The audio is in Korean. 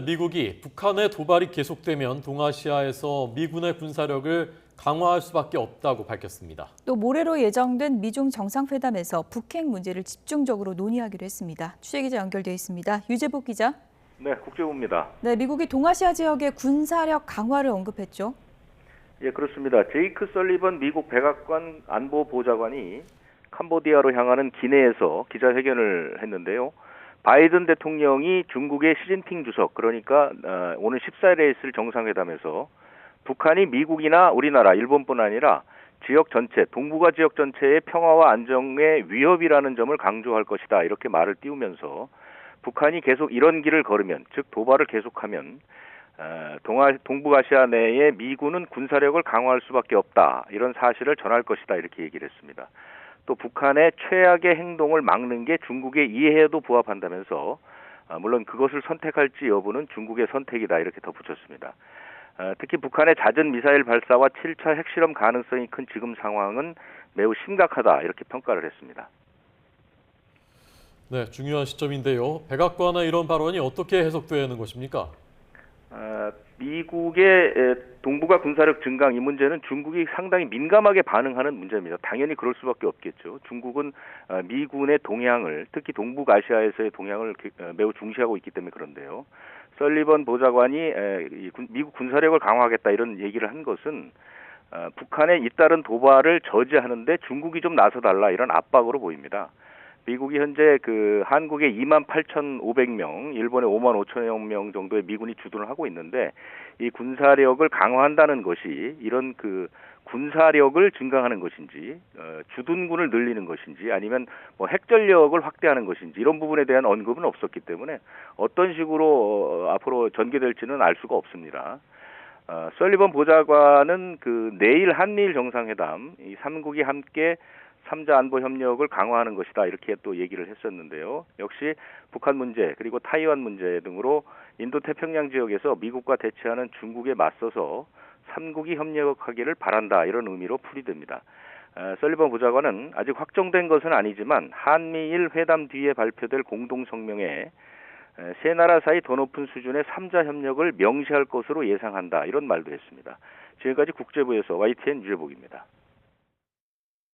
미국이 북한의 도발이 계속되면 동아시아에서 미군의 군사력을 강화할 수밖에 없다고 밝혔습니다. 또 모레로 예정된 미중 정상회담에서 북핵 문제를 집중적으로 논의하기로 했습니다. 취재기자 연결돼 있습니다. 유재복 기자. 네, 국제부입니다. 네, 미국이 동아시아 지역의 군사력 강화를 언급했죠. 예, 그렇습니다. 제이크 설리번 미국 백악관 안보보좌관이 캄보디아로 향하는 기내에서 기자회견을 했는데요. 바이든 대통령이 중국의 시진핑 주석, 그러니까 오늘 14일에 있을 정상회담에서 북한이 미국이나 우리나라, 일본뿐 아니라 지역 전체, 동북아 지역 전체의 평화와 안정의 위협이라는 점을 강조할 것이다. 이렇게 말을 띄우면서 북한이 계속 이런 길을 걸으면, 즉 도발을 계속하면 동북아시아 내에 미군은 군사력을 강화할 수밖에 없다. 이런 사실을 전할 것이다. 이렇게 얘기를 했습니다. 또 북한의 최악의 행동을 막는 게 중국의 이해에도 부합한다면서 물론 그것을 선택할지 여부는 중국의 선택이다. 이렇게 덧붙였습니다. 특히 북한의 잦은 미사일 발사와 7차 핵실험 가능성이 큰 지금 상황은 매우 심각하다. 이렇게 평가를 했습니다. 네, 중요한 시점인데요. 백악관의 이런 발언이 어떻게 해석되는 것입니까? 미국의 동북아 군사력 증강 이 문제는 중국이 상당히 민감하게 반응하는 문제입니다. 당연히 그럴 수밖에 없겠죠. 중국은 미군의 동향을, 특히 동북아시아에서의 동향을 매우 중시하고 있기 때문에 그런데요. 설리번 보좌관이 미국 군사력을 강화하겠다 이런 얘기를 한 것은 북한의 잇따른 도발을 저지하는데 중국이 좀 나서달라 이런 압박으로 보입니다. 미국이 현재 한국에 28,500명, 일본에 55,000여 명 정도의 미군이 주둔을 하고 있는데 이 군사력을 강화한다는 것이 이런 군사력을 증강하는 것인지, 주둔군을 늘리는 것인지, 아니면 핵전력을 확대하는 것인지 이런 부분에 대한 언급은 없었기 때문에 어떤 식으로 앞으로 전개될지는 알 수가 없습니다. 설리번 보좌관은 내일 한미일 정상회담, 이 3국이 함께 3자 안보 협력을 강화하는 것이다 이렇게 또 얘기를 했었는데요. 역시 북한 문제 그리고 타이완 문제 등으로 인도태평양 지역에서 미국과 대치하는 중국에 맞서서 3국이 협력하기를 바란다 이런 의미로 풀이됩니다. 설리번 보좌관은 아직 확정된 것은 아니지만 한미일 회담 뒤에 발표될 공동성명에 세 나라 사이 더 높은 수준의 3자 협력을 명시할 것으로 예상한다 이런 말도 했습니다. 지금까지 국제부에서 YTN 유재복입니다.